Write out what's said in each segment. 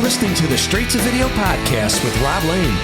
listening to the Straight to Video podcast with Rob Lane.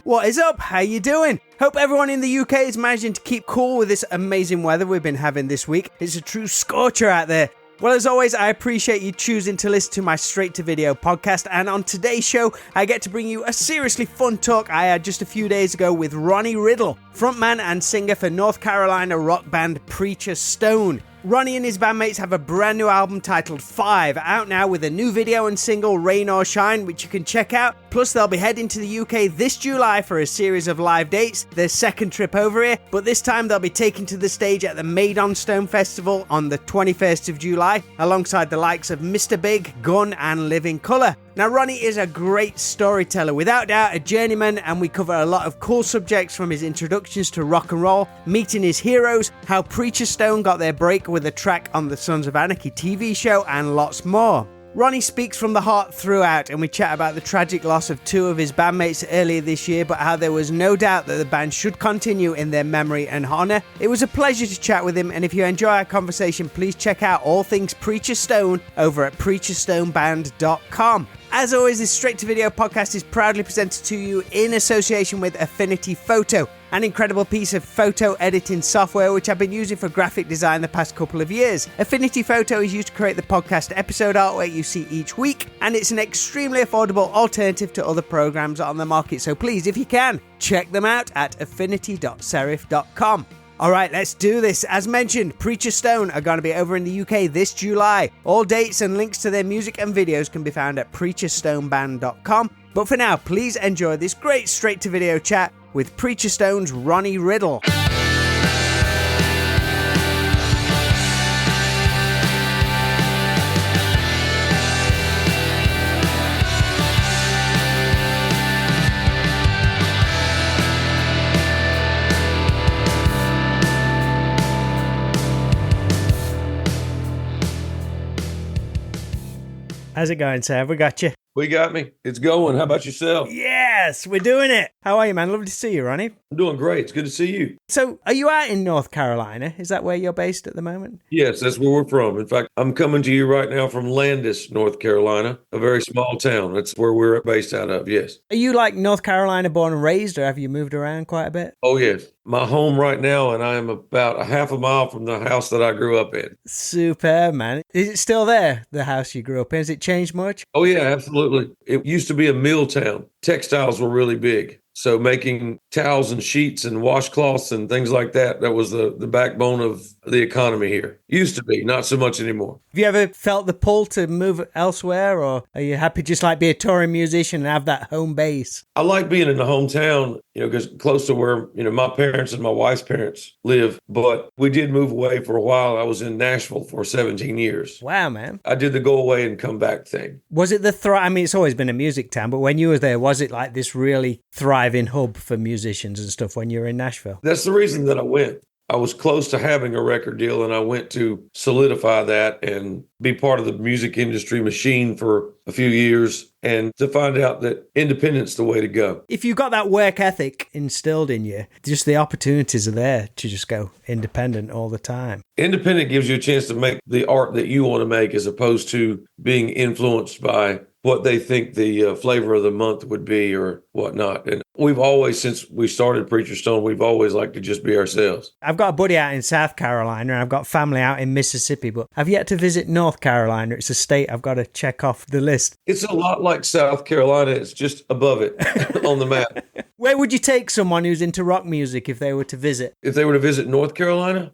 What is up? How you doing? Hope everyone in the UK is managing to keep cool with this amazing weather we've been having this week. It's a true scorcher out there. Well, as always, I appreciate you choosing to listen to my Straight to Video podcast, and on today's show, I get to bring you a seriously fun talk I had just a few days ago with Ronnie Riddle, frontman and singer for North Carolina rock band Preacher Stone. Ronnie and his bandmates have a brand new album titled 5, out now with a new video and single, Rain or Shine, which you can check out. Plus, they'll be heading to the UK this July for a series of live dates, their second trip over here, but this time they'll be taken to the stage at the Made on Stone Festival on the 21st of July, alongside the likes of Mr. Big, Gun, and Living Colour. Now, Ronnie is a great storyteller, without doubt a journeyman, and we cover a lot of cool subjects from his introductions to rock and roll, meeting his heroes, how Preacher Stone got their break with a track on the Sons of Anarchy TV show, and lots more. Ronnie speaks from the heart throughout, and we chat about the tragic loss of two of his bandmates earlier this year, but how there was no doubt that the band should continue in their memory and honour. It was a pleasure to chat with him, and if you enjoy our conversation, please check out all things Preacher Stone over at preacherstoneband.com. As always, this Straight to Video podcast is proudly presented to you in association with Affinity Photo, an incredible piece of photo editing software which I've been using for graphic design the past couple of years. Affinity Photo is used to create the podcast episode artwork you see each week, and it's an extremely affordable alternative to other programs on the market, so please, if you can, check them out at affinity.serif.com. Alright, let's do this. As mentioned, Preacher Stone are going to be over in the UK this July. All dates and links to their music and videos can be found at preacherstoneband.com. But for now, please enjoy this great straight to video chat with Preacher Stone's Ronnie Riddle. How's it going, sir? Have we got you? We got me. It's going. How about yourself? Yes, we're doing it. How are you, man? Lovely to see you, Ronnie. I'm doing great. It's good to see you. So, are you out in North Carolina? Is that where you're based at the moment? Yes, that's where we're from. In fact, I'm coming to you right now from Landis, North Carolina, a very small town. That's where we're based out of, yes. Are you like North Carolina born and raised, or have you moved around quite a bit? Oh, yes. My home right now, and I am about a half a mile from the house that I grew up in. Superb, man. Is it still there, the house you grew up in? Has it changed much? Oh, yeah, absolutely. It used to be a mill town. Textiles were really big. So making towels and sheets and washcloths and things like that, that was the backbone of the economy here. Used to be, not so much anymore. Have you ever felt the pull to move elsewhere, or are you happy just like be a touring musician and have that home base? I like being in the hometown, because close to where, my parents and my wife's parents live. But we did move away for a while. I was in Nashville for 17 years. Wow, man. I did the go away and come back thing. Was it the I mean, it's always been a music town, but when you were there, was it like this really thriving hub for musicians and stuff when you were in Nashville? That's the reason that I went. I was close to having a record deal, and I went to solidify that and be part of the music industry machine for a few years, and to find out that independent's the way to go. If you've got that work ethic instilled in you, just the opportunities are there to just go independent all the time. Independent gives you a chance to make the art that you want to make, as opposed to being influenced by what they think the flavor of the month would be or whatnot. And we've always, since we started Preacher Stone, we've always liked to just be ourselves. I've got a buddy out in South Carolina, and I've got family out in Mississippi, but I've yet to visit North Carolina. It's a state I've got to check off the list. It's a lot like South Carolina. It's just above it on the map. Where would you take someone who's into rock music if they were to visit? If they were to visit North Carolina?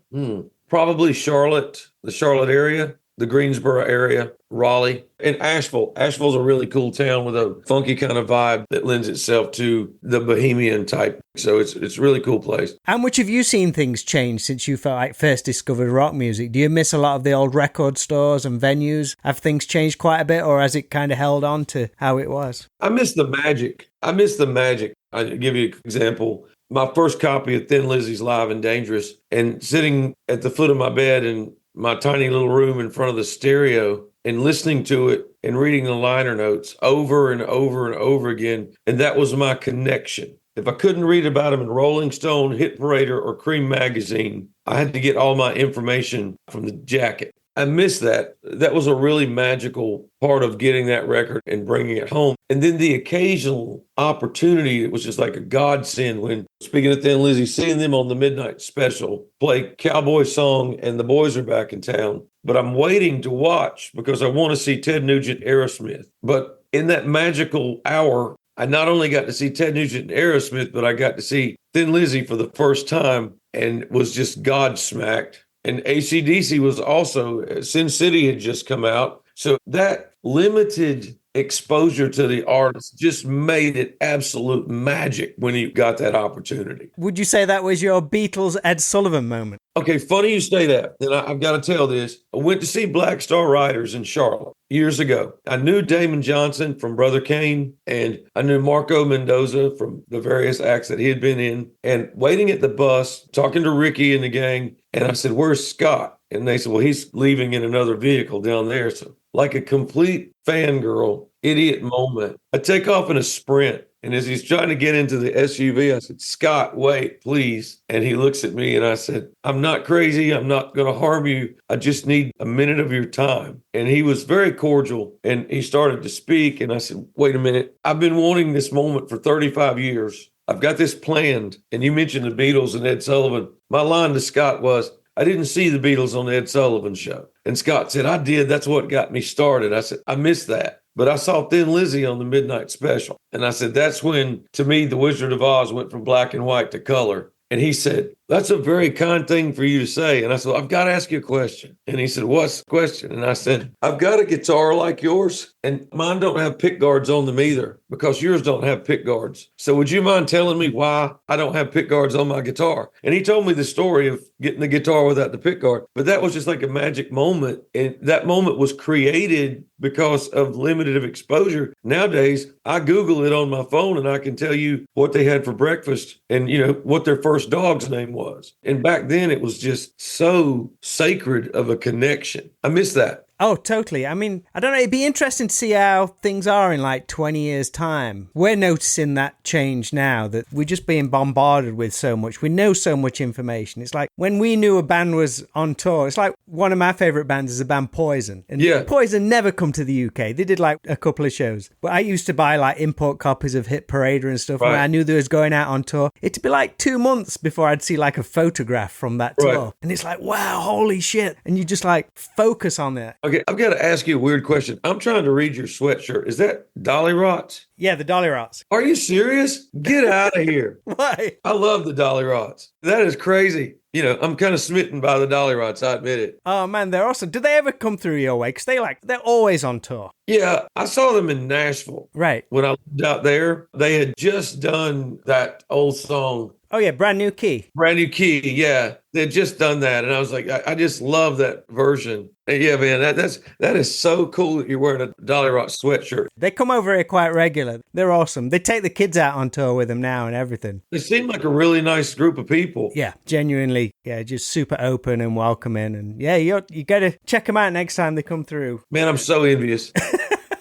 Probably Charlotte, the Charlotte area, the Greensboro area, Raleigh, and Asheville. Asheville's a really cool town with a funky kind of vibe that lends itself to the bohemian type. So it's a really cool place. How much have you seen things change since you first discovered rock music? Do you miss a lot of the old record stores and venues? Have things changed quite a bit, or has it kind of held on to how it was? I miss the magic. I'll give you an example. My first copy of Thin Lizzy's Live and Dangerous, and sitting at the foot of my bed in my tiny little room in front of the stereo and listening to it and reading the liner notes over and over and over again. And that was my connection. If I couldn't read about them in Rolling Stone, Hit Parader, or Cream magazine, I had to get all my information from the jacket. I miss that. That was a really magical part of getting that record and bringing it home. And then the occasional opportunity, it was just like a godsend when, speaking of Thin Lizzy, seeing them on the Midnight Special play Cowboy Song and the Boys Are Back in Town. But I'm waiting to watch because I want to see Ted Nugent, Aerosmith. But in that magical hour, I not only got to see Ted Nugent and Aerosmith, but I got to see Thin Lizzy for the first time and was just godsmacked. And AC/DC was also, Sin City had just come out. So that limited exposure to the artist just made it absolute magic when you got that opportunity. Would you say that was your Beatles Ed Sullivan moment? Okay, funny you say that. And I've got to tell this. I went to see Black Star Riders in Charlotte years ago. I knew Damon Johnson from Brother Kane, and I knew Marco Mendoza from the various acts that he had been in. And waiting at the bus, talking to Ricky and the gang, and I said, "Where's Scott?" And they said, "Well, he's leaving in another vehicle down there." So, like a complete fangirl, idiot moment, I take off in a sprint. And as he's trying to get into the SUV, I said, "Scott, wait, please." And he looks at me and I said, "I'm not crazy. I'm not going to harm you. I just need a minute of your time." And he was very cordial and he started to speak. And I said, "Wait a minute. I've been wanting this moment for 35 years. I've got this planned." And you mentioned the Beatles and Ed Sullivan. My line to Scott was, "I didn't see the Beatles on the Ed Sullivan show." And Scott said, "I did. That's what got me started." I said, "I missed that. But I saw Thin Lizzy on the Midnight Special." And I said, that's when, to me, The Wizard of Oz went from black and white to color. And he said, "That's a very kind thing for you to say." And I said, "I've got to ask you a question." And he said, "What's the question?" And I said, "I've got a guitar like yours, and mine don't have pick guards on them either, because yours don't have pick guards. So would you mind telling me why I don't have pick guards on my guitar?" And he told me the story of getting the guitar without the pick guard. But that was just like a magic moment. And that moment was created because of limited exposure. Nowadays, I Google it on my phone and I can tell you what they had for breakfast and, what their first dog's name was. And back then it was just so sacred of a connection. I miss that. Oh, totally. I mean, I don't know. It'd be interesting to see how things are in like 20 years' time. We're noticing that change now, that we're just being bombarded with so much. We know so much information. It's like when we knew a band was on tour, it's like one of my favorite bands is the band Poison. And Poison never come to the UK. They did like a couple of shows. But I used to buy like import copies of Hit Parader and stuff. Right. When I knew they was going out on tour. It'd be like 2 months before I'd see like a photograph from that tour. Right. And it's like, wow, holy shit. And you just like focus on that. Okay, I've got to ask you a weird question. I'm trying to read your sweatshirt. Is that Dolly Rots? Yeah, the Dolly Rots. Are you serious? Get out of here. Why? I love the Dolly Rots. That is crazy. I'm kind of smitten by the Dolly Rots, I admit it. Oh, man, they're awesome. Did they ever come through your way? Because they're always on tour. Yeah, I saw them in Nashville. Right. When I lived out there, they had just done that old song. Oh, yeah, Brand New Key. Brand New Key, yeah. They had just done that. And I was like, I just love that version. And yeah, man, that is so cool that you're wearing a Dolly Rock sweatshirt. They come over here quite regular. They're awesome. They take the kids out on tour with them now and everything. They seem like a really nice group of people. Yeah, genuinely. Yeah, just super open and welcoming. And yeah, you got to check them out next time they come through. Man, I'm so envious.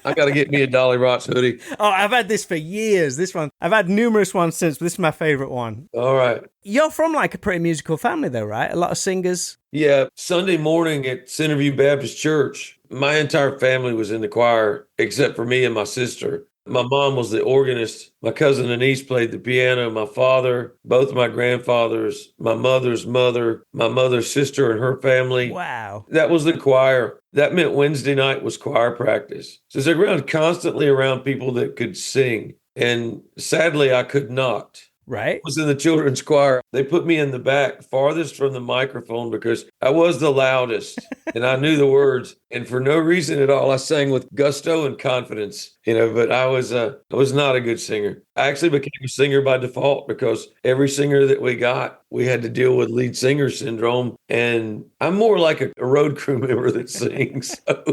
I got to get me a Dolly Rots hoodie. Oh, I've had this for years. This one, I've had numerous ones since, but this is my favorite one. All right. You're from like a pretty musical family though, right? A lot of singers. Yeah. Sunday morning at Centerview Baptist Church, my entire family was in the choir except for me and my sister. My mom was the organist. My cousin and niece played the piano. My father, both my grandfathers, my mother's mother, my mother's sister and her family. Wow. That was the choir. That meant Wednesday night was choir practice. So they're constantly around people that could sing. And sadly, I could not. Right. I was in the children's choir. They put me in the back, farthest from the microphone, because I was the loudest and I knew the words. And for no reason at all, I sang with gusto and confidence, but I was not a good singer. I actually became a singer by default because every singer that we got, we had to deal with lead singer syndrome. And I'm more like a road crew member that sings. So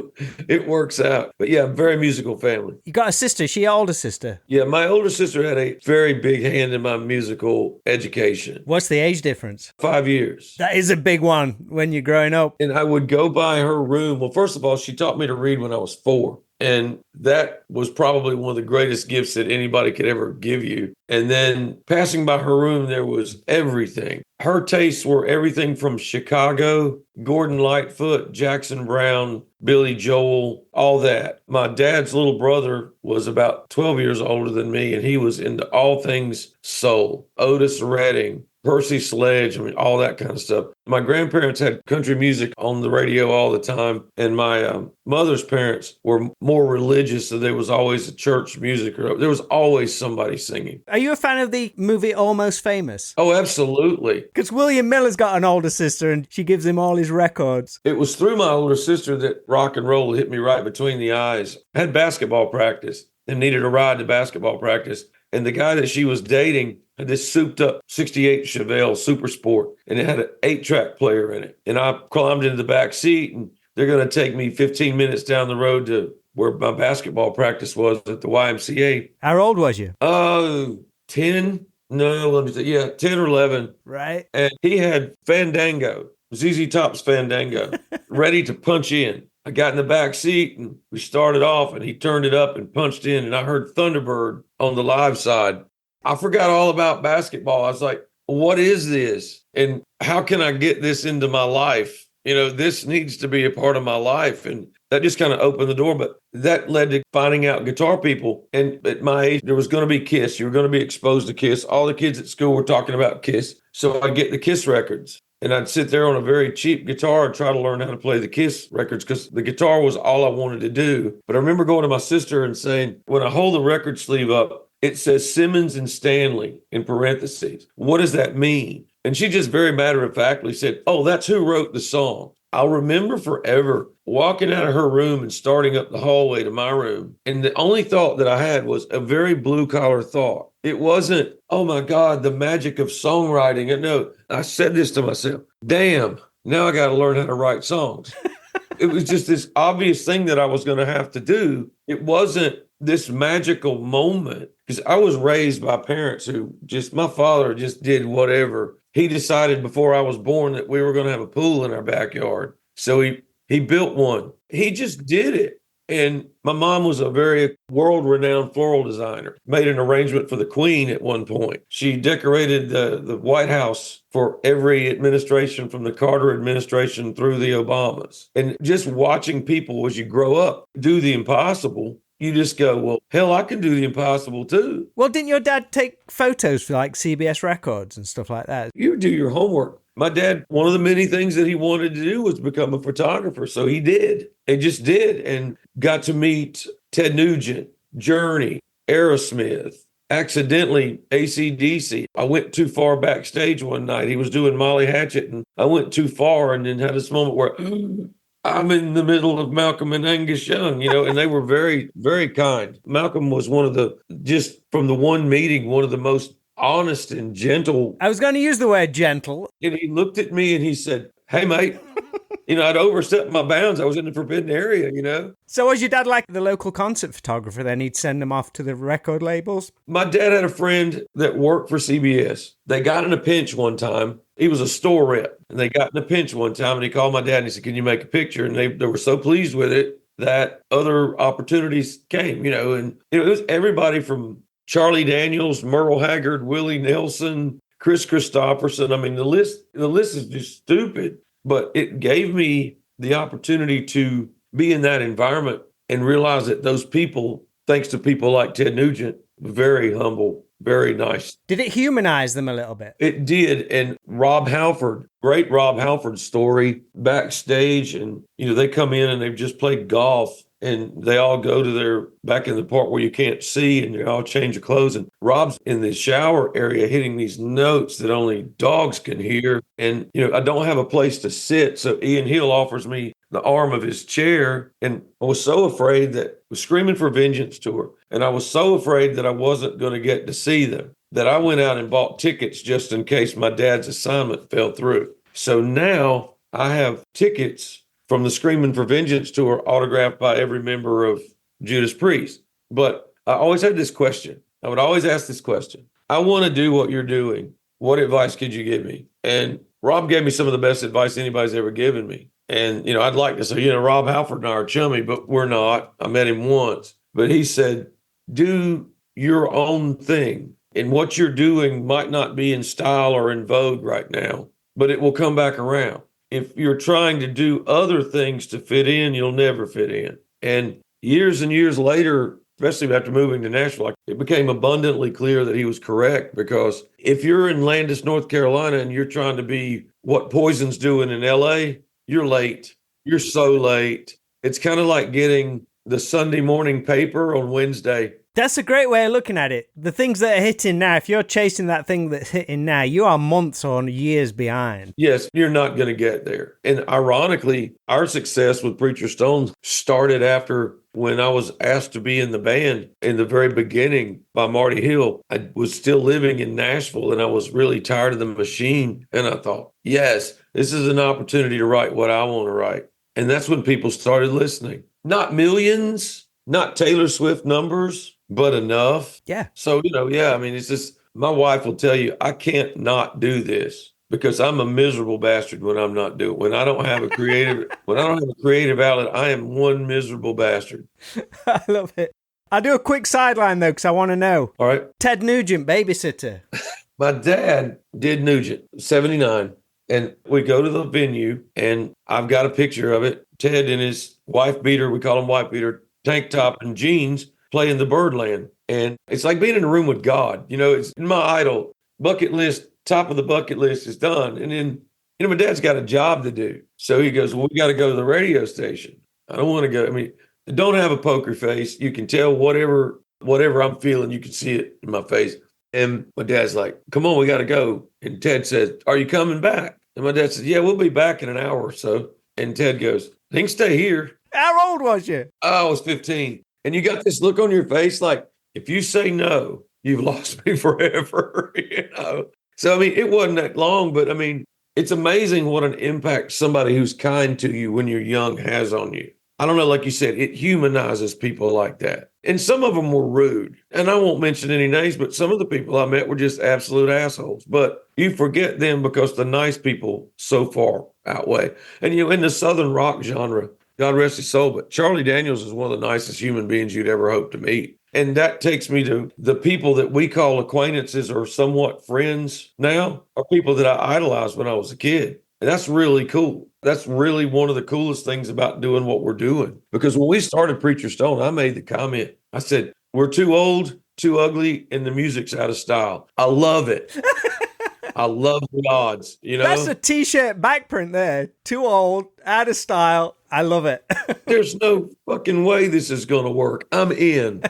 it works out. But yeah, very musical family. You got a sister? Is she your older sister? Yeah, my older sister had a very big hand in my musical education. What's the age difference? 5 years. That is a big one when you're growing up. And I would go by her room. Well, first of all, she taught me to read when I was 4. And that was probably one of the greatest gifts that anybody could ever give you. And then passing by her room, there was everything. Her tastes were everything from Chicago, Gordon Lightfoot, Jackson Brown, Billy Joel, all that. My dad's little brother was about 12 years older than me, and he was into all things soul. Otis Redding, Percy Sledge, I mean, all that kind of stuff. My grandparents had country music on the radio all the time, and my mother's parents were more religious, so there was always a church music. There was always somebody singing. Are you a fan of the movie Almost Famous? Oh, absolutely. Because William Miller's got an older sister, and she gives him all his records. It was through my older sister that rock and roll hit me right between the eyes. I had basketball practice and needed a ride to basketball practice. And the guy that she was dating had this souped up 68 Chevelle Super Sport, and it had an 8-track player in it. And I climbed into the back seat, and they're going to take me 15 minutes down the road to where my basketball practice was at the YMCA. How old was you? 10? No, let me say, yeah, 10 or 11. Right. And he had Fandango, ZZ Top's Fandango, ready to punch in. I got in the back seat and we started off, and he turned it up and punched in, and I heard Thunderbird on the live side. I forgot all about basketball. I was like, what is this? And how can I get this into my life? You know, this needs to be a part of my life. And that just kind of opened the door. But that led to finding out guitar people. And at my age, there was going to be Kiss. You were going to be exposed to Kiss. All the kids at school were talking about Kiss. So I'd get the Kiss records. And I'd sit there on a very cheap guitar and try to learn how to play the Kiss records, because the guitar was all I wanted to do. But I remember going to my sister and saying, when I hold the record sleeve up, it says Simmons and Stanley in parentheses. What does that mean? And she just very matter-of-factly said, oh, that's who wrote the song. I'll remember forever walking out of her room and starting up the hallway to my room. And the only thought that I had was a very blue-collar thought. It wasn't, oh my God, the magic of songwriting. And no, I said this to myself, damn, now I got to learn how to write songs. It was just this obvious thing that I was going to have to do. It wasn't this magical moment, because I was raised by parents who just, my father just did whatever. He decided before I was born that we were going to have a pool in our backyard. So he built one. He just did it. And my mom was a very world-renowned floral designer, made an arrangement for the Queen at one point. She decorated the White House for every administration, from the Carter administration through the Obamas. And just watching people as you grow up do the impossible, you just go, well, hell, I can do the impossible too. Well, didn't your dad take photos for like CBS Records and stuff like that? You do your homework. My dad, one of the many things that he wanted to do was become a photographer. So he did. He just did, and got to meet Ted Nugent, Journey, Aerosmith, accidentally AC/DC. I went too far backstage one night. He was doing Molly Hatchet, and I went too far, and then had this moment where I'm in the middle of Malcolm and Angus Young, you know, and they were very, very kind. Malcolm was one of the, just from the one meeting, one of the most honest and gentle. I was going to use the word gentle. And he looked at me and he said, hey, mate, you know, I'd overstepped my bounds. I was in the forbidden area, you know. So was your dad like the local concert photographer then? He'd send them off to the record labels? My dad had a friend that worked for CBS. They got in a pinch one time. He was a store rep, and they got in a pinch one time, and he called my dad and he said, can you make a picture? And they were so pleased with it that other opportunities came, you know, and you know, it was everybody from Charlie Daniels, Merle Haggard, Willie Nelson, Chris Christopherson. I mean, the list is just stupid, but it gave me the opportunity to be in that environment and realize that those people, thanks to people like Ted Nugent, very humble, very nice. Did it humanize them a little bit? It did. And Rob Halford, great Rob Halford story backstage. And, you know, they come in and they've just played golf, and they all go to their back in the part where you can't see, and they all change their clothes. And Rob's in the shower area hitting these notes that only dogs can hear. And, you know, I don't have a place to sit. So Ian Hill offers me the arm of his chair. And I was so afraid that was Screaming for Vengeance tour. And I was so afraid that I wasn't going to get to see them that I went out and bought tickets just in case my dad's assignment fell through. So now I have tickets from the Screaming for Vengeance tour autographed by every member of Judas Priest. But I always had this question. I would always ask this question. I want to do what you're doing. What advice could you give me? And Rob gave me some of the best advice anybody's ever given me. And, I'd like to say, Rob Halford and I are chummy, but we're not. I met him once. But he said, do your own thing. And what you're doing might not be in style or in vogue right now, but it will come back around. If you're trying to do other things to fit in, you'll never fit in. And years later, especially after moving to Nashville, it became abundantly clear that he was correct, because if you're in Landis, North Carolina, and you're trying to be what Poison's doing in LA, you're late. You're so late. It's kind of like getting the Sunday morning paper on Wednesday. That's a great way of looking at it. The things that are hitting now, if you're chasing that thing that's hitting now, you are months or years behind. Yes, you're not going to get there. And ironically, our success with Preacher Stone started after when I was asked to be in the band in the very beginning by Marty Hill. I was still living in Nashville and I was really tired of the machine. And I thought, yes, this is an opportunity to write what I want to write. And that's when people started listening. Not millions, not Taylor Swift numbers, but enough. Yeah. So, it's just, my wife will tell you, I can't not do this because I'm a miserable bastard when I'm not doing, when I don't have a creative, when I don't have a creative outlet, I am one miserable bastard. I love it. I'll do a quick sideline though, because I want to know. All right. Ted Nugent, babysitter. My dad did Nugent, 79. And we go to the venue and I've got a picture of it. Ted in his wife beater, we call him wife beater, tank top and jeans, playing the Birdland. And it's like being in a room with God. It's my idol. Bucket list, top of the bucket list is done. And then, my dad's got a job to do. So he goes, well, we got to go to the radio station. I don't want to go. Don't have a poker face. You can tell whatever I'm feeling, you can see it in my face. And my dad's like, come on, we got to go. And Ted says, are you coming back? And my dad says, yeah, we'll be back in an hour or so. And Ted goes, he can stay here. How old was you? I was 15. And you got this look on your face like, if you say no, you've lost me forever, So, it wasn't that long, but it's amazing what an impact somebody who's kind to you when you're young has on you. I don't know, like you said, it humanizes people like that. And some of them were rude. And I won't mention any names, but some of the people I met were just absolute assholes. But you forget them because the nice people so far outweigh. And, in the Southern rock genre, God rest his soul, but Charlie Daniels is one of the nicest human beings you'd ever hope to meet. And that takes me to the people that we call acquaintances or somewhat friends now are people that I idolized when I was a kid. And that's really cool. That's really one of the coolest things about doing what we're doing. Because when we started Preacher Stone, I made the comment. I said, we're too old, too ugly, and the music's out of style. I love it. I love the odds, That's a t-shirt backprint there. Too old, out of style. I love it. There's no fucking way this is going to work. I'm in.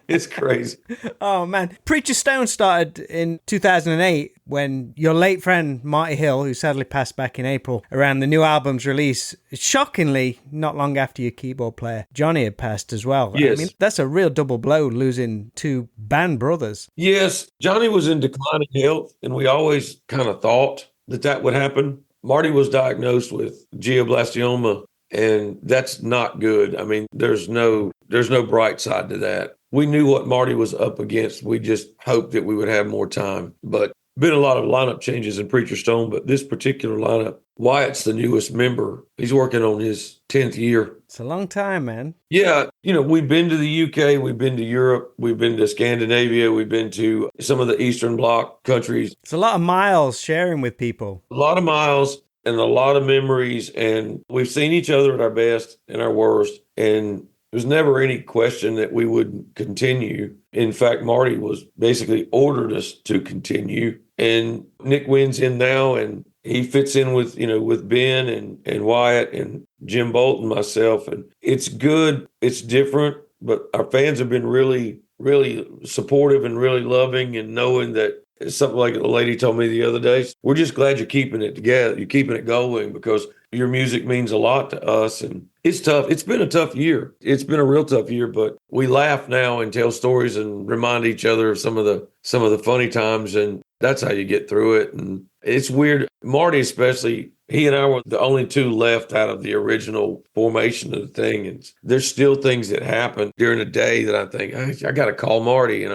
It's crazy. Oh, man. Preacher Stone started in 2008 when your late friend Marty Hill, who sadly passed back in April, around the new album's release, shockingly, not long after your keyboard player, Johnny, had passed as well. Yes. That's a real double blow, losing two band brothers. Yes. Johnny was in declining health, and we always kind of thought that would happen. Marty was diagnosed with glioblastoma, and that's not good. There's no bright side to that. We knew what Marty was up against. We just hoped that we would have more time. But been a lot of lineup changes in Preacher Stone, but this particular lineup, Wyatt's the newest member. He's working on his 10th year. It's a long time, man. Yeah. We've been to the UK, we've been to Europe, we've been to Scandinavia, we've been to some of the Eastern Bloc countries. It's a lot of miles sharing with people. A lot of miles and a lot of memories. And we've seen each other at our best and our worst. And there's never any question that we wouldn't continue. In fact, Marty was basically ordered us to continue. And Nick Wynn's in now, and he fits in with, with Ben and Wyatt and Jim Bolt and myself. And it's good. It's different. But our fans have been really, really supportive and really loving, and knowing that it's something like a lady told me the other day, we're just glad you're keeping it together. You're keeping it going because your music means a lot to us. And it's tough. It's been a tough year. It's been a real tough year, but we laugh now and tell stories and remind each other of some of the funny times. And that's how you get through it. And it's weird. Marty, especially, he and I were the only two left out of the original formation of the thing. And there's still things that happen during the day that I think, I got to call Marty.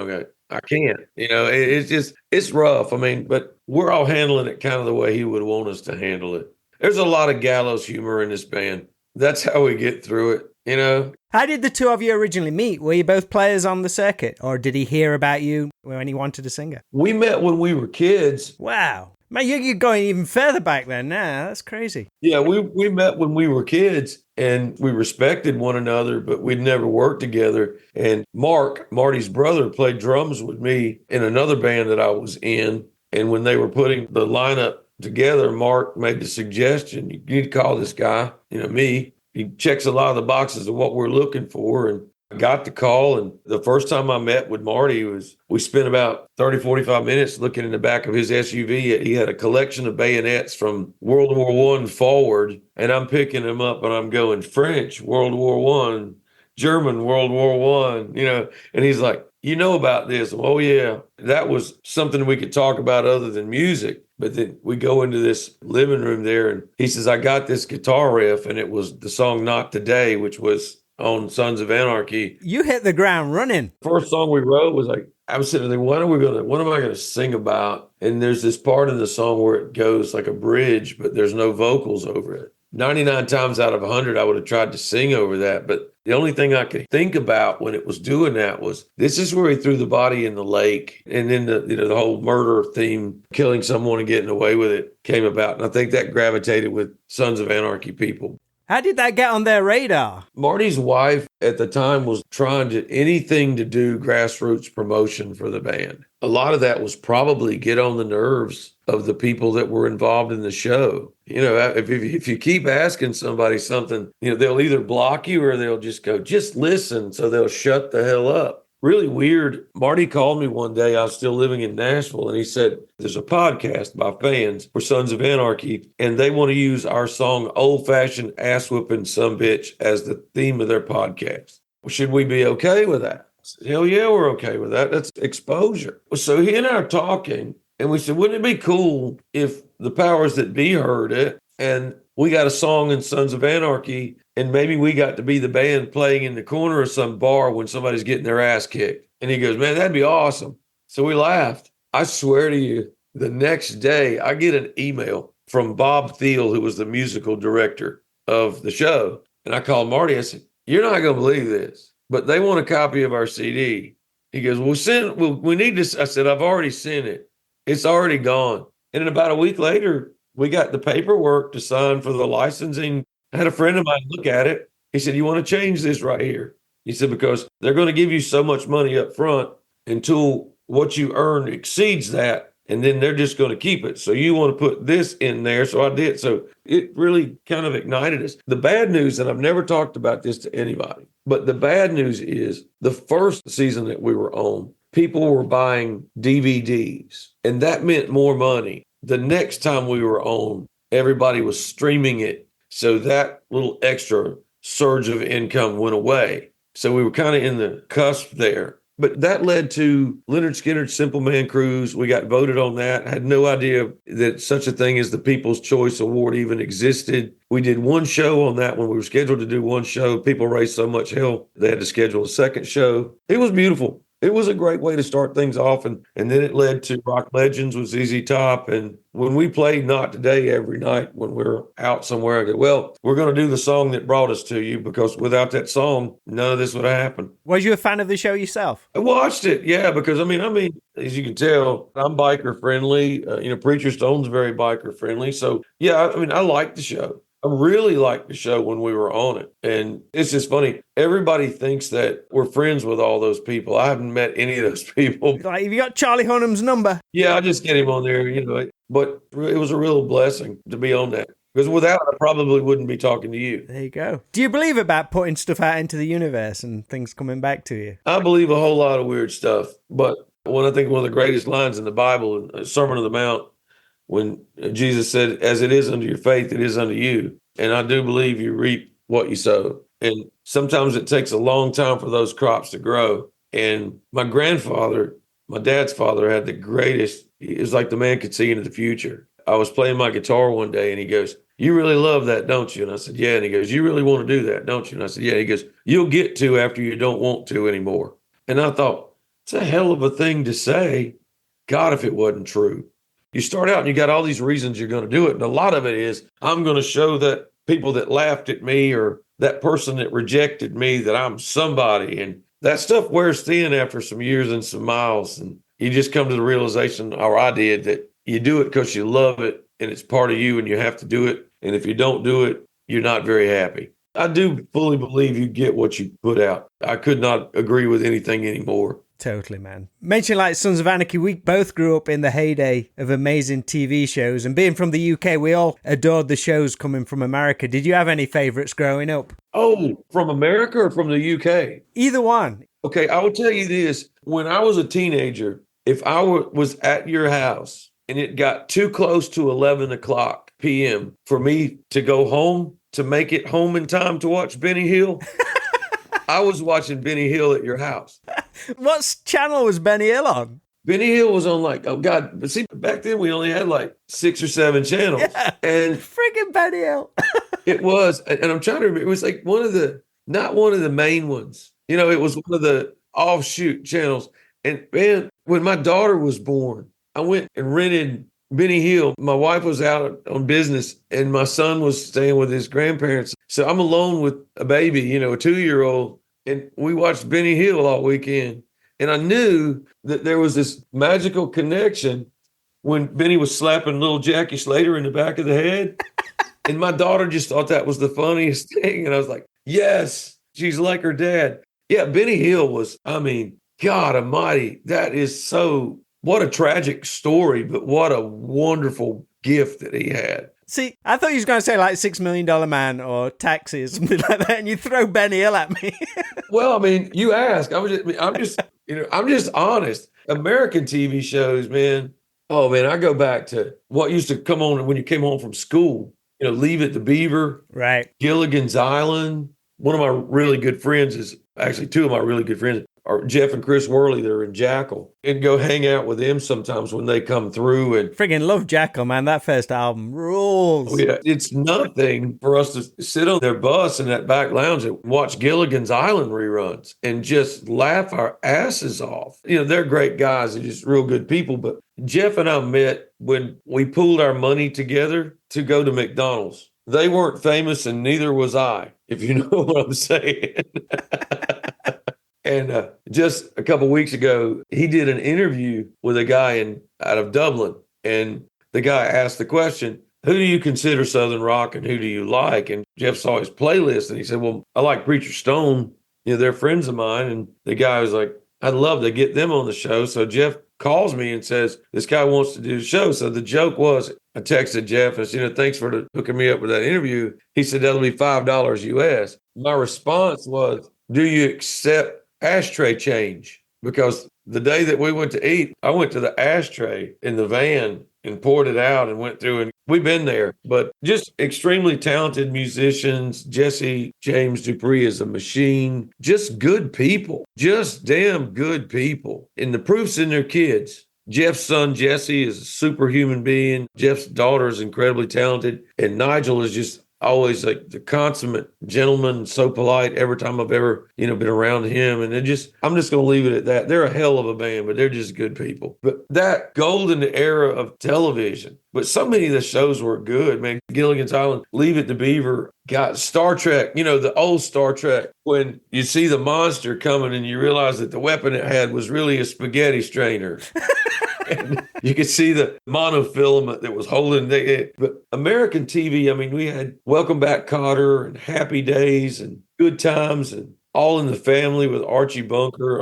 I can't, it's rough. But we're all handling it kind of the way he would want us to handle it. There's a lot of gallows humor in this band. That's how we get through it, you know? How did the two of you originally meet? Were you both players on the circuit, or did he hear about you when he wanted a singer? We met when we were kids. Wow. Man, you're going even further back then now. That's crazy. Yeah, we met when we were kids and we respected one another, but we'd never worked together. And Marty's brother, played drums with me in another band that I was in. And when they were putting the lineup together, Mark made the suggestion, you need to call this guy, me. He checks a lot of the boxes of what we're looking for. And I got the call, and the first time I met with Marty we spent about 30, 45 minutes looking in the back of his SUV. He had a collection of bayonets from World War I forward, and I'm picking them up and I'm going French, World War I, German, World War I, and he's like, you know about this? Oh, yeah. That was something we could talk about other than music. But then we go into this living room there, and he says, I got this guitar riff, and it was the song Not Today, which was on Sons of Anarchy. You hit the ground running. First song we wrote was like, I was sitting there, what am I going to sing about? And there's this part in the song where it goes like a bridge, but there's no vocals over it. 99 times out of 100, I would have tried to sing over that. But the only thing I could think about when it was doing that was, this is where he threw the body in the lake. And then the whole murder theme, killing someone and getting away with it, came about. And I think that gravitated with Sons of Anarchy people. How did that get on their radar? Marty's wife at the time was trying anything to do grassroots promotion for the band. A lot of that was probably get on the nerves of the people that were involved in the show. If you keep asking somebody something, they'll either block you or they'll just go, just listen. So they'll shut the hell up. Really weird. Marty called me one day. I was still living in Nashville, and he said, there's a podcast by fans for Sons of Anarchy, and they want to use our song Old Fashioned Ass Whooping Sumbitch as the theme of their podcast. Well, should we be okay with that? I said, hell yeah, we're okay with that. That's exposure. So he and I are talking, and we said, wouldn't it be cool if the powers that be heard it, and we got a song in Sons of Anarchy, and maybe we got to be the band playing in the corner of some bar when somebody's getting their ass kicked. And he goes, man, that'd be awesome. So we laughed. I swear to you, the next day I get an email from Bob Thiel, who was the musical director of the show. And I called Marty. I said, you're not going to believe this, but they want a copy of our CD. He goes, we need this. I said, I've already sent it. It's already gone. And then about a week later, we got the paperwork to sign for the licensing. I had a friend of mine look at it. He said, you want to change this right here? He said, because they're going to give you so much money up front until what you earn exceeds that, and then they're just going to keep it. So you want to put this in there. So I did. So it really kind of ignited us. The bad news, and I've never talked about this to anybody, but the bad news is the first season that we were on, people were buying DVDs, and that meant more money. The next time we were on, everybody was streaming it. So that little extra surge of income went away. So we were kind of in the cusp there. But that led to Leonard Skinner's Simple Man Cruise. We got voted on that. I had no idea that such a thing as the People's Choice Award even existed. We did one show on that one. We were scheduled to do one show. People raised so much hell, they had to schedule a second show. It was beautiful. It was a great way to start things off. And then it led to Rock Legends with ZZ Top. And when we played Not Today every night when we were out somewhere, I go, well, we're going to do the song that brought us to you, because without that song, none of this would have happened. Was you a fan of the show yourself? I watched it, yeah, because I mean, as you can tell, I'm biker friendly. Preacher Stone's very biker friendly. So yeah, I like the show. I really liked the show when we were on it. And it's just funny. Everybody thinks that we're friends with all those people. I haven't met any of those people. Like, have you got Charlie Hunnam's number? Yeah, I just get him on there, But it was a real blessing to be on that. Because without it, I probably wouldn't be talking to you. There you go. Do you believe about putting stuff out into the universe and things coming back to you? I believe a whole lot of weird stuff. But I think one of the greatest lines in the Bible, in Sermon on the Mount, when Jesus said, as it is unto your faith, it is unto you. And I do believe you reap what you sow. And sometimes it takes a long time for those crops to grow. And my grandfather, my dad's father, had the greatest, it was like the man could see into the future. I was playing my guitar one day and he goes, you really love that, don't you? And I said, yeah. And he goes, you really want to do that, don't you? And I said, yeah. He goes, you'll get to after you don't want to anymore. And I thought, it's a hell of a thing to say. God, if it wasn't true. you start out and you got all these reasons you're going to do it. And a lot of it is, I'm going to show that people that laughed at me or that person that rejected me that I'm somebody. And that stuff wears thin after some years and some miles. And you just come to the realization, or I did, that you do it because you love it and it's part of you and you have to do it. And if you don't do it, you're not very happy. I do fully believe you get what you put out. I could not agree with anything anymore. Totally, man. Mention like Sons of Anarchy, we both grew up in the heyday of amazing TV shows. And being from the UK, we all adored the shows coming from America. Did you have any favorites growing up? Oh, from America or from the UK? Either one. Okay, I will tell you this. When I was a teenager, if I was at your house and it got too close to 11 o'clock p.m. for me to go home, to make it home in time to watch Benny Hill, I was watching Benny Hill at your house. What channel was Benny Hill on? Benny Hill was on like, oh God, but see, back then we only had like 6 or 7 channels. Yeah, and friggin' Benny Hill. It was, and I'm trying to remember, it was like not one of the main ones. You know, it was one of the offshoot channels. And man, when my daughter was born, I went and rented Benny Hill. My wife was out on business and my son was staying with his grandparents. So I'm alone with a baby, a 2-year-old. And we watched Benny Hill all weekend. And I knew that there was this magical connection when Benny was slapping little Jackie Slater in the back of the head. And my daughter just thought that was the funniest thing. And I was like, yes, she's like her dad. Yeah, Benny Hill was, God almighty, that is so, what a tragic story, but what a wonderful gift that he had. See, I thought you was going to say like $6 Million Man or Taxi or something like that, and you throw Benny Hill at me. Well, you ask. I'm just honest. American TV shows, man. Oh man, I go back to what used to come on when you came home from school. Leave It to Beaver, right? Gilligan's Island. One of my really good friends is actually two of my really good friends are Jeff and Chris Worley. They're in Jackal, and go hang out with them sometimes when they come through. And friggin' love Jackal, man. That first album rules. Oh, yeah. It's nothing for us to sit on their bus in that back lounge and watch Gilligan's Island reruns and just laugh our asses off. They're great guys. They're just real good people. But Jeff and I met when we pooled our money together to go to McDonald's. They weren't famous and neither was I, if you know what I'm saying. And just a couple of weeks ago, he did an interview with a guy out of Dublin. And the guy asked the question, who do you consider Southern rock and who do you like? And Jeff saw his playlist and he said, well, I like Preacher Stone. They're friends of mine. And the guy was like, I'd love to get them on the show. So Jeff calls me and says, this guy wants to do the show. So the joke was, I texted Jeff and I said, thanks for hooking me up with that interview. He said, that'll be $5 US. My response was, do you accept ashtray change? Because the day that we went to eat, I went to the ashtray in the van and poured it out and went through, and we've been there. But just extremely talented musicians. Jesse James Dupree is a machine. Just good people. Just damn good people. And the proof's in their kids. Jeff's son, Jesse, is a superhuman being. Jeff's daughter is incredibly talented. And Nigel is just always like the consummate gentleman, so polite every time I've ever, been around him. And I'm just going to leave it at that. They're a hell of a band, but they're just good people. But that golden era of television, but so many of the shows were good, man. Gilligan's Island, Leave It to Beaver, got Star Trek, the old Star Trek, when you see the monster coming and you realize that the weapon it had was really a spaghetti strainer. And you could see the monofilament that was holding it. But American TV, we had Welcome Back, Kotter and Happy Days and Good Times and All in the Family with Archie Bunker.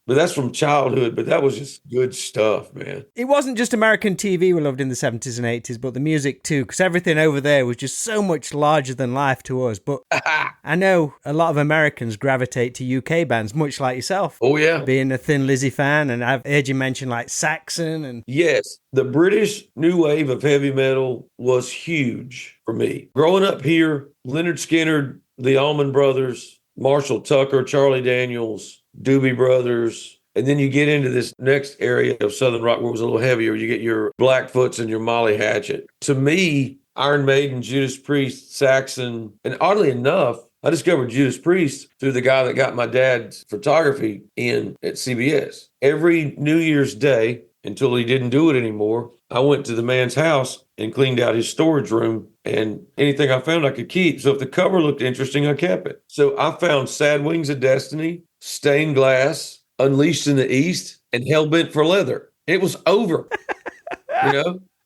But that's from childhood, but that was just good stuff, man. It wasn't just American TV we loved in the 70s and 80s, but the music too, because everything over there was just so much larger than life to us. But I know a lot of Americans gravitate to UK bands, much like yourself. Oh, yeah. Being a Thin Lizzy fan, and I've heard you mention like Saxon. And yes, the British new wave of heavy metal was huge for me. Growing up here, Leonard Skinner, the Allman Brothers, Marshall Tucker, Charlie Daniels, Doobie Brothers, and then you get into this next area of Southern rock where it was a little heavier. You get your Blackfoots and your Molly Hatchet. To me, Iron Maiden, Judas Priest, Saxon, and oddly enough, I discovered Judas Priest through the guy that got my dad's photography in at CBS. Every New Year's Day, until he didn't do it anymore. I went to the man's house and cleaned out his storage room, and anything I found I could keep. So if the cover looked interesting, I kept it. So I found Sad Wings of Destiny, Stained Glass, Unleashed in the East, and Hellbent for Leather. It was over.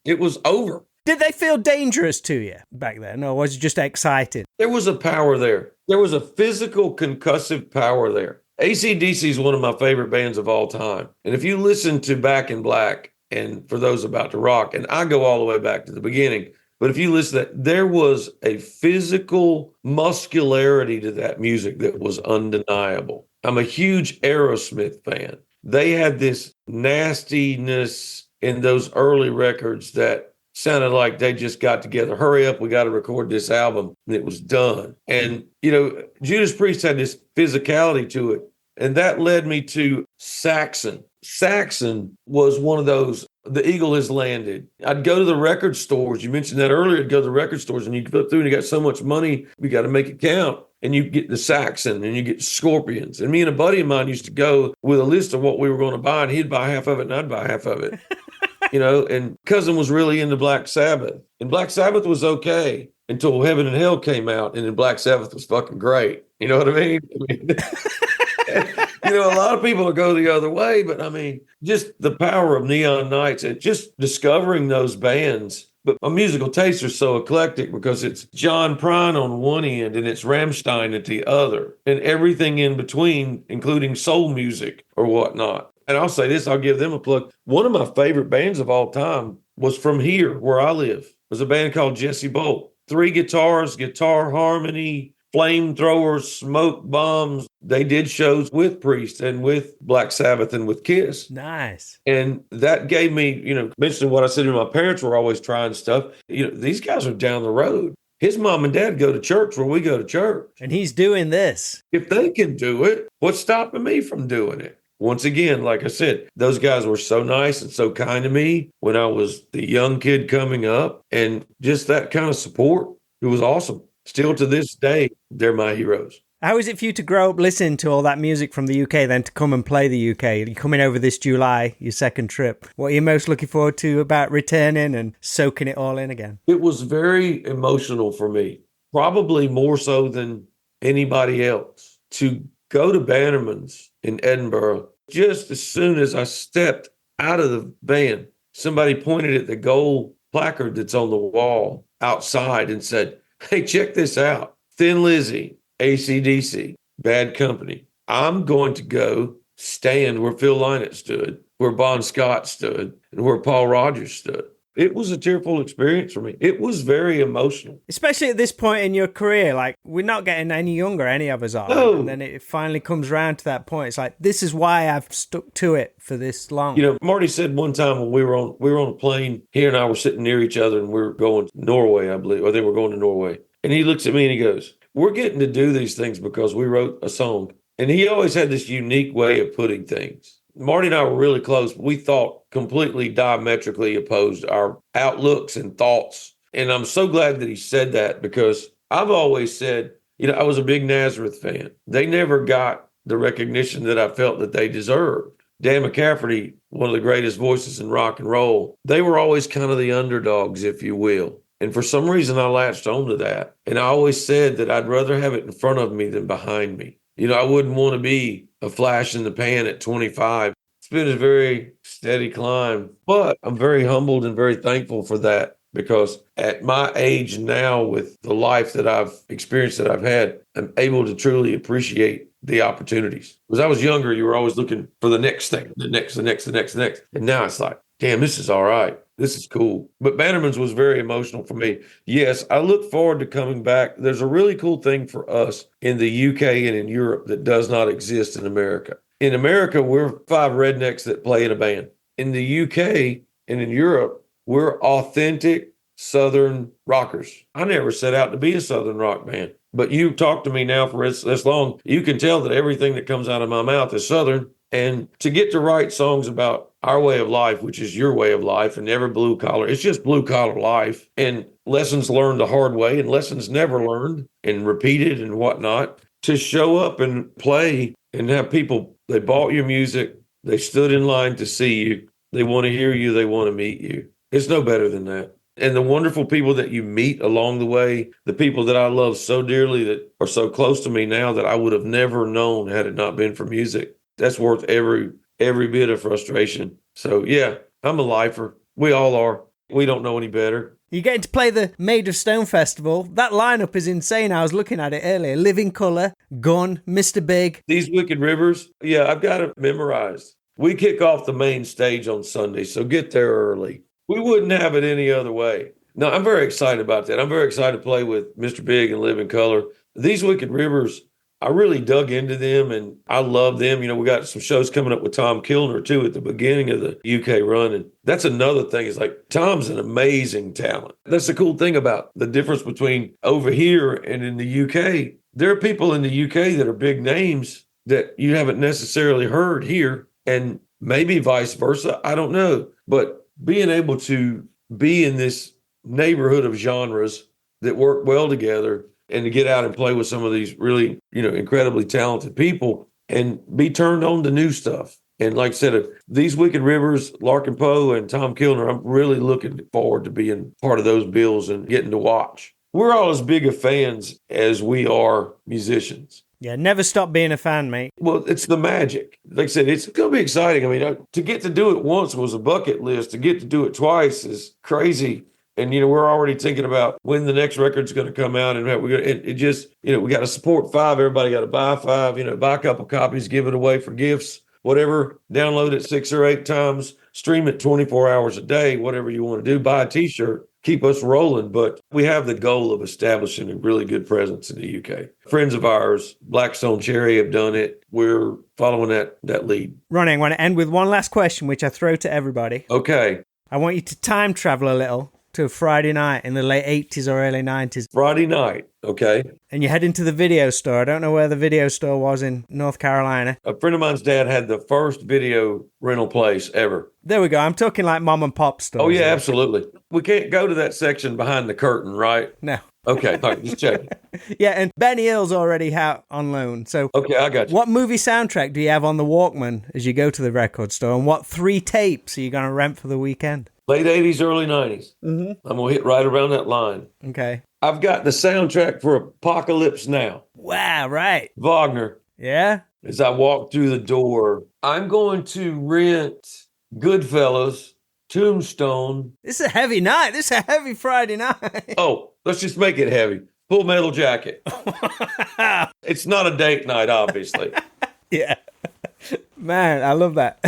It was over. Did they feel dangerous to you back then, or was it just exciting? There was a power there. There was a physical concussive power there. AC/DC is one of my favorite bands of all time. And if you listen to Back in Black, and for those about to rock, and I go all the way back to the beginning, but if you listen to that, there was a physical muscularity to that music that was undeniable. I'm a huge Aerosmith fan. They had this nastiness in those early records that sounded like they just got together. Hurry up, we got to record this album. And it was done. And, Judas Priest had this physicality to it. And that led me to Saxon. Saxon was one of those, the eagle has landed. I'd go to the record stores. You mentioned that earlier. I'd go to the record stores and you flip through and you got so much money, we got to make it count. And you get the Saxon and you get Scorpions. And me and a buddy of mine used to go with a list of what we were going to buy, and he'd buy half of it and I'd buy half of it. And cousin was really into Black Sabbath. And Black Sabbath was okay until Heaven and Hell came out, and then Black Sabbath was fucking great. You know what I mean? A lot of people will go the other way, but just the power of Neon Nights and just discovering those bands. But my musical tastes are so eclectic because it's John Prine on one end and it's Rammstein at the other, and everything in between, including soul music or whatnot. And I'll say this, I'll give them a plug. One of my favorite bands of all time was from here, where I live. It was a band called Jesse Bolt. 3 guitars, guitar harmony, flamethrowers, smoke bombs. They did shows with Priest and with Black Sabbath and with Kiss. Nice. And that gave me, mentioning what I said, my parents were always trying stuff. These guys are down the road. His mom and dad go to church where we go to church. And he's doing this. If they can do it, what's stopping me from doing it? Once again, like I said, those guys were so nice and so kind to me when I was the young kid coming up, and just that kind of support, it was awesome. Still to this day, they're my heroes. How is it for you to grow up listening to all that music from the UK, then to come and play the UK? You're coming over this July, your second trip. What are you most looking forward to about returning and soaking it all in again? It was very emotional for me, probably more so than anybody else, to go to Bannerman's in Edinburgh. Just as soon as I stepped out of the van, somebody pointed at the gold placard that's on the wall outside and said, "Hey, check this out. Thin Lizzy, AC/DC, Bad Company. I'm going to go stand where Phil Lynott stood, where Bon Scott stood, and where Paul Rogers stood." It was a tearful experience for me. It was very emotional. Especially at this point in your career, like, we're not getting any younger, any of us are. No. And then it finally comes around to that point. It's like, this is why I've stuck to it for this long. Marty said one time when we were on a plane, he and I were sitting near each other and we were going to Norway, I believe, or they were going to Norway. And he looks at me and he goes, "We're getting to do these things because we wrote a song." And he always had this unique way of putting things. Marty and I were really close, but we thought completely diametrically opposed, our outlooks and thoughts. And I'm so glad that he said that, because I've always said, I was a big Nazareth fan. They never got the recognition that I felt that they deserved. Dan McCafferty, one of the greatest voices in rock and roll, they were always kind of the underdogs, if you will. And for some reason, I latched onto that. And I always said that I'd rather have it in front of me than behind me. I wouldn't want to be a flash in the pan at 25. It's been a very steady climb, but I'm very humbled and very thankful for that, because at my age now, with the life that I've experienced, that I've had, I'm able to truly appreciate the opportunities. Because I was younger, you were always looking for the next thing, the next. And now it's like, damn, this is all right. This is cool. But Bannerman's was very emotional for me. Yes, I look forward to coming back. There's a really cool thing for us in the UK and in Europe that does not exist in America. In America, we're 5 rednecks that play in a band. In the UK and in Europe, we're authentic Southern rockers. I never set out to be a Southern rock band. But you talk to me now for this long, you can tell that everything that comes out of my mouth is Southern. And to get to write songs about our way of life, which is your way of life, and never blue collar, it's just blue collar life, and lessons learned the hard way and lessons never learned and repeated and whatnot, to show up and play and have people, they bought your music, they stood in line to see you, They want to hear you. They want to meet you. It's no better than that. And the wonderful people that you meet along the way, the people that I love so dearly that are so close to me now that I would have never known had it not been for music. That's worth every bit of frustration. So yeah, I'm a lifer. We all are. We don't know any better. You're getting to play the Made of Stone Festival. That lineup is insane. I was looking at it earlier. Living Colour, Gun, Mr. Big. These Wicked Rivers, yeah, I've got it memorized. We kick off the main stage on Sunday, so get there early. We wouldn't have it any other way. No, I'm very excited about that. I'm very excited to play with Mr. Big and Living Colour. These Wicked Rivers, I really dug into them and I love them. You know, we got some shows coming up with Tom Kilner too at the beginning of the UK run. And that's another thing is like Tom's an amazing talent. That's the cool thing about the difference between over here and in the UK. There are people in the UK that are big names that you haven't necessarily heard here, and maybe vice versa. I don't know. But being able to be in this neighborhood of genres that work well together and to get out and play with some of these really, incredibly talented people and be turned on to new stuff. And like I said, these Wicked Rivers, Larkin Poe and Tom Kilner, I'm really looking forward to being part of those bills and getting to watch. We're all as big of fans as we are musicians. Yeah, never stop being a fan, mate. Well, it's the magic. Like I said, it's going to be exciting. I mean, to get to do it once was a bucket list. To get to do it twice is crazy. And, we're already thinking about when the next record's going to come out. And it just, we got to support 5. Everybody got to buy 5, buy a couple copies, give it away for gifts, whatever. Download it 6 or 8 times, stream it 24 hours a day, whatever you want to do. Buy a T-shirt, keep us rolling. But we have the goal of establishing a really good presence in the UK. Friends of ours, Blackstone Cherry, have done it. We're following that lead. Ronnie, I want to end with one last question, which I throw to everybody. Okay. I want you to time travel a little to a Friday night in the late 80s or early 90s. Friday night, okay. And you head into the video store. I don't know where the video store was in North Carolina. A friend of mine's dad had the first video rental place ever. There we go. I'm talking like mom and pop stores. Oh, yeah, absolutely. We can't go to that section behind the curtain, right? No. Okay, all right, just checking. Yeah, and Benny Hill's already out on loan. So, okay, I got you. What movie soundtrack do you have on the Walkman as you go to the record store? And what 3 tapes are you going to rent for the weekend? Late 80s, early 90s. Mm-hmm. I'm going to hit right around that line. Okay. I've got the soundtrack for Apocalypse Now. Wow, right. Wagner. Yeah? As I walk through the door, I'm going to rent Goodfellas, Tombstone. This is a heavy night. This is a heavy Friday night. Oh, let's just make it heavy. Full Metal Jacket. It's not a date night, obviously. Yeah. Man, I love that.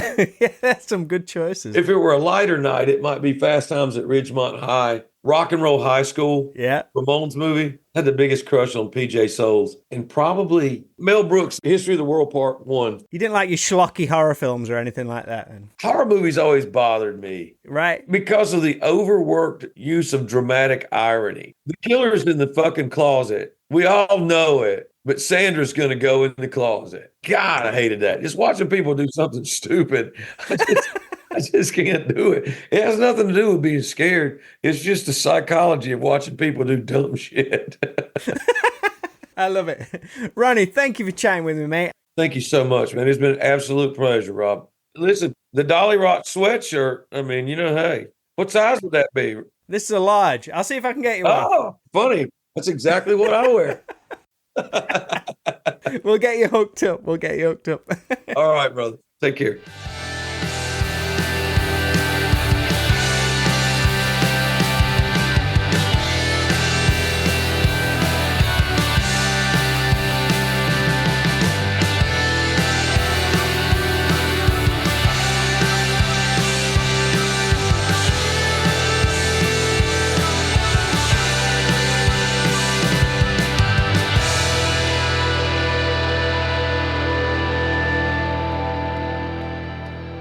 Yeah, that's some good choices. If it were a lighter night, it might be Fast Times at Ridgemont High, Rock and Roll High School. Yeah. Ramones movie. Had the biggest crush on PJ Souls. And probably Mel Brooks' History of the World Part 1. You didn't like your schlocky horror films or anything like that? Then? Horror movies always bothered me. Right. Because of the overworked use of dramatic irony. The killer's in the fucking closet. We all know it. But Sandra's going to go in the closet. God, I hated that. Just watching people do something stupid. I just can't do it. It has nothing to do with being scared. It's just the psychology of watching people do dumb shit. I love it. Ronnie, thank you for chatting with me, mate. Thank you so much, man. It's been an absolute pleasure, Rob. Listen, the Dolly Rock sweatshirt, I mean, hey, what size would that be? This is a large. I'll see if I can get you one. Oh, funny. That's exactly what I wear. We'll get you hooked up. All right, brother. Take care.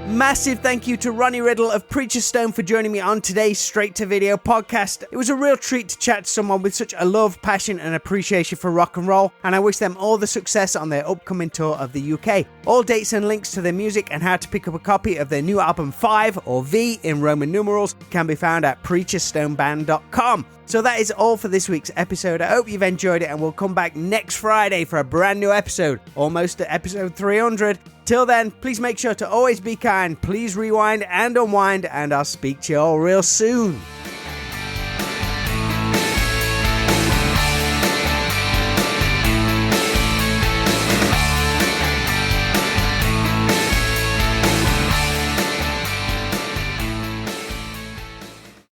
Massive thank you to Ronnie Riddle of Preacher Stone for joining me on today's Straight to Video podcast. It was a real treat to chat to someone with such a love, passion and appreciation for rock and roll, and I wish them all the success on their upcoming tour of the UK. All dates and links to their music and how to pick up a copy of their new album 5, or V in Roman numerals, can be found at preacherstoneband.com. So that is all for this week's episode. I hope you've enjoyed it, and we'll come back next Friday for a brand new episode, almost at episode 300. Till then, please make sure to always be kind, please rewind and unwind, and I'll speak to you all real soon.